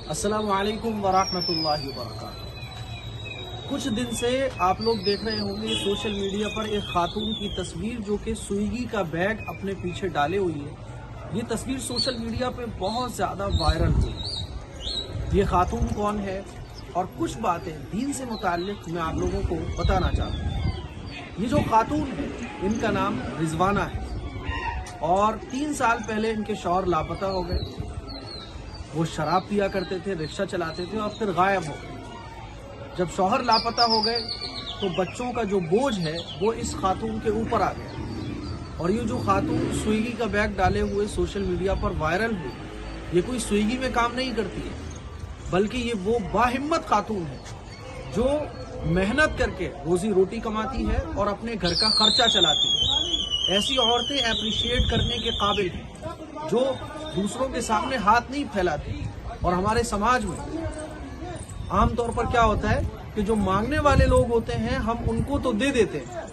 अस्सलामु अलैकुम वरहमतुल्लाहि वबरकातुहू। कुछ दिन से आप लोग देख रहे होंगे सोशल मीडिया पर एक खातून की तस्वीर जो कि स्विगी का बैग अपने पीछे डाले हुई है। ये तस्वीर सोशल मीडिया पे बहुत ज़्यादा वायरल हुई। ये खातून कौन है और कुछ बातें दीन से मुताल्लिक मैं आप लोगों को बताना चाहता हूँ। ये जो खातून है इनका नाम रिजवाना है और 3 साल पहले इनके शौहर लापता हो गए। वो शराब पिया करते थे, रिक्शा चलाते थे और फिर गायब हो गए। जब शौहर लापता हो गए तो बच्चों का जो बोझ है वो इस खातून के ऊपर आ गया। और ये जो खातून स्विगी का बैग डाले हुए सोशल मीडिया पर वायरल हुई, ये कोई स्विगी में काम नहीं करती है, बल्कि ये वो बाहिम्मत खातून है जो मेहनत करके रोजी रोटी कमाती है और अपने घर का खर्चा चलाती है। ऐसी औरतें अप्रिशिएट करने के काबिल हैं जो दूसरों के सामने हाथ नहीं फैलाती। और हमारे समाज में आमतौर पर क्या होता है कि जो मांगने वाले लोग होते हैं हम उनको तो दे देते हैं,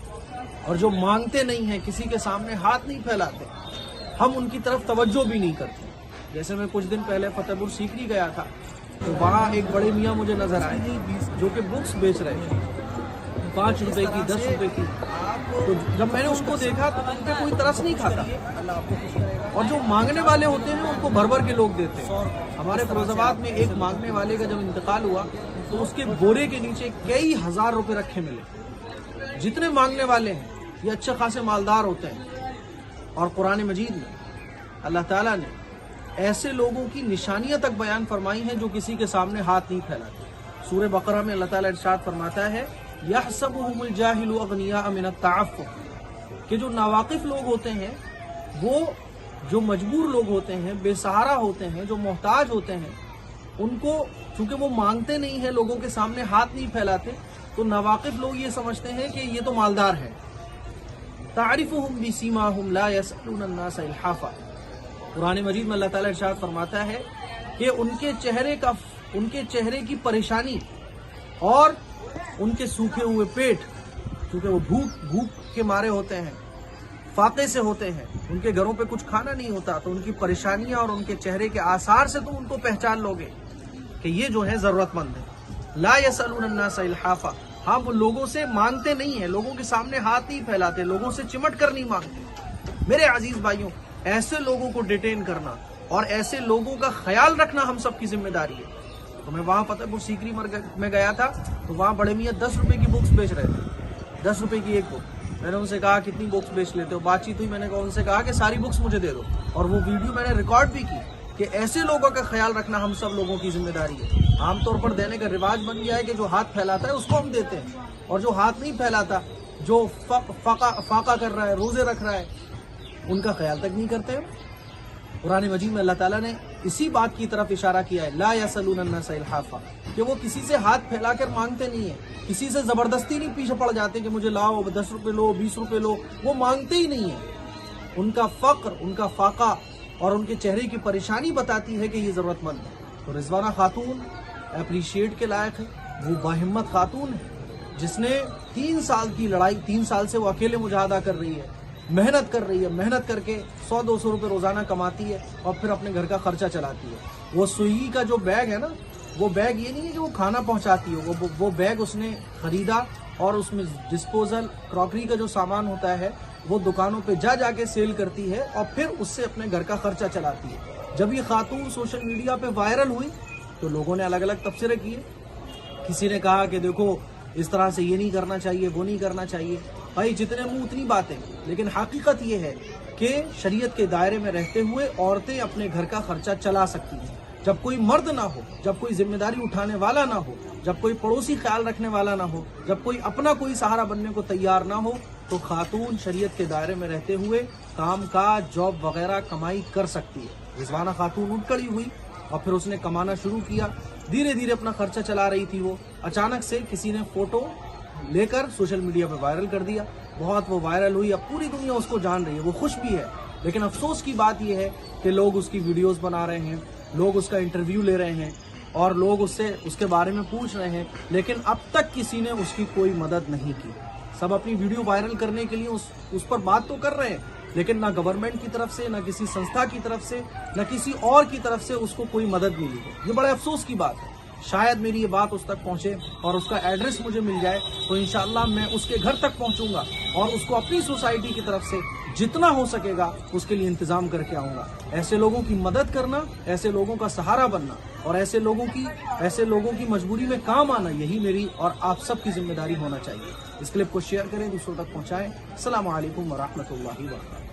और जो मांगते नहीं हैं, किसी के सामने हाथ नहीं फैलाते, हम उनकी तरफ तवज्जो भी नहीं करते। जैसे मैं कुछ दिन पहले फतेहपुर सीकरी गया था तो वहाँ एक बड़े मियाँ मुझे नजर आए जो कि बुक्स बेच रहे थे, 5 रुपए की, 10 रुपए की। तो जब मैंने उसको देखा तो उन पे कोई तरस नहीं खाता, और जो मांगने वाले होते हैं उनको भर भर के लोग देते हैं। हमारे फिरोजाबाद में एक मांगने वाले का जब इंतकाल हुआ तो उसके बोरे के नीचे कई हजार रुपए रखे मिले। जितने मांगने वाले हैं ये अच्छे खासे मालदार होते हैं। और कुरान मजीद में अल्लाह ताला ने ऐसे लोगों की निशानियां तक बयान फरमाई हैं जो किसी के सामने हाथ नहीं फैलाते। सूरह बकरा में अल्लाह ताला इरशाद फरमाता है, यहसबुहुमुल जाहिलु अगनिया मिनत तअफ्फुफ, कि जो नावाकिफ लोग होते हैं, वो जो मजबूर लोग होते हैं, बेसहारा होते हैं, जो मोहताज होते हैं, उनको चूंकि वो मांगते नहीं है, लोगों के सामने हाथ नहीं फैलाते, तो नावाकिफ लोग ये समझते हैं कि ये तो मालदार है। तारिफुहुम बिसीमाहुम ला यसअलून अन्नास इल्हाफा। कुरान मजीद में अल्लाह ताला इरशाद फरमाता है कि उनके चेहरे की परेशानी और उनके सूखे हुए पेट, क्योंकि वो भूख के मारे होते हैं, फाके से होते हैं, उनके घरों पे कुछ खाना नहीं होता, तो उनकी परेशानियां और उनके चेहरे के आसार से तुम उनको पहचान लोगे कि ये जो है जरूरतमंद है। ला यसअलून अन्नास इल्हाफा, हाँ वो लोगों से मांगते नहीं है, लोगों के सामने हाथ नहीं फैलाते, लोगों से चिमट कर नहीं मांगते। मेरे अजीज भाइयों, ऐसे लोगों को डिटेन करना और ऐसे लोगों का ख्याल रखना हम सबकी जिम्मेदारी है। तो मैं वहां फतेहपुर सीकरी में गया था तो वहां बड़े मियाँ 10 रुपए की बुक्स बेच रहे थे, 10 रुपए की एक बुक। मैंने उनसे कहा कितनी बुक्स बेच लेते हो, बातचीत हुई, मैंने उनसे कहा कि सारी बुक्स मुझे दे दो, और वो वीडियो मैंने रिकॉर्ड भी की कि ऐसे लोगों का ख्याल रखना हम सब लोगों की जिम्मेदारी है। आमतौर पर देने का रिवाज बन गया है कि जो हाथ फैलाता है उसको हम देते हैं, और जो हाथ नहीं फैलाता, जो फाका कर रहा है, रोजे रख रहा है, उनका ख्याल तक नहीं करते हैं। कुरान मजीद में अल्लाह ताला ने इसी बात की तरफ इशारा किया है, ला यसअलून अन्नास इल्हाफा, कि वो किसी से हाथ फैलाकर मांगते नहीं है, किसी से जबरदस्ती नहीं पीछे पड़ जाते कि मुझे लाओ, 10 रुपए लो, 20 रुपए लो, वो मांगते ही नहीं है। उनका फक्र, उनका फाका और उनके चेहरे की परेशानी बताती है कि ये जरूरतमंद है। तो रिजवाना खातून अप्रिशिएट के लायक है। वो बाहिम्मत खातून है जिसने 3 साल की लड़ाई, 3 साल से वो अकेले मुजाहदा कर रही है, मेहनत कर रही है, मेहनत करके 100-200 रुपए रोजाना कमाती है और फिर अपने घर का खर्चा चलाती है। वो स्विगी का जो बैग है ना, वो बैग ये नहीं है कि वो खाना पहुंचाती हो, वो बैग उसने खरीदा और उसमें डिस्पोजल क्रॉकरी का जो सामान होता है वो दुकानों पे जाके सेल करती है और फिर उससे अपने घर का खर्चा चलाती है। जब ये खातून सोशल मीडिया पे वायरल हुई तो लोगों ने अलग अलग तबसरे किए। किसी ने कहा कि देखो इस तरह से ये नहीं करना चाहिए, वो नहीं करना चाहिए। भाई जितने मुंह उतनी बातें, लेकिन हकीकत ये है कि शरीयत के दायरे में रहते हुए औरतें अपने घर का खर्चा चला सकती हैं। जब कोई मर्द ना हो, जब कोई जिम्मेदारी उठाने वाला ना हो, जब कोई पड़ोसी ख्याल रखने वाला ना हो, जब कोई अपना कोई सहारा बनने को तैयार ना हो, तो खातून शरीयत के दायरे में रहते हुए काम काज, जॉब वगैरह कमाई कर सकती है। रिजवाना खातून उठ खड़ी हुई और फिर उसने कमाना शुरू किया। धीरे धीरे अपना खर्चा चला रही थी वो। अचानक से किसी ने फोटो लेकर सोशल मीडिया पर वायरल कर दिया। बहुत वो वायरल हुई, अब पूरी दुनिया उसको जान रही है, वो खुश भी है। लेकिन अफसोस की बात यह है कि लोग उसकी वीडियोस बना रहे हैं, लोग उसका इंटरव्यू ले रहे हैं और लोग उससे उसके बारे में पूछ रहे हैं, लेकिन अब तक किसी ने उसकी कोई मदद नहीं की। सब अपनी वीडियो वायरल करने के लिए उस पर बात तो कर रहे हैं, لیکن نہ گورنمنٹ کی طرف سے، نہ کسی سنستھا کی طرف سے، نہ کسی اور کی طرف سے اس کو کوئی مدد ملی ہے۔ یہ بڑے افسوس کی بات ہے۔ شاید میری یہ بات اس تک پہنچے اور اس کا ایڈریس مجھے مل جائے تو انشاءاللہ میں اس کے گھر تک پہنچوں گا اور اس کو اپنی سوسائٹی کی طرف سے جتنا ہو سکے گا اس کے لیے انتظام کر کے آؤں گا۔ ایسے لوگوں کی مدد کرنا، ایسے لوگوں کا سہارا بننا اور ایسے لوگوں کی مجبوری میں کام آنا، یہی میری اور آپ سب کی ذمہ داری ہونا چاہیے۔ اس کلپ کو شیئر کریں، دوسروں تک پہنچائیں۔ السلام علیکم ورحمۃ اللہ وبرکاتہ۔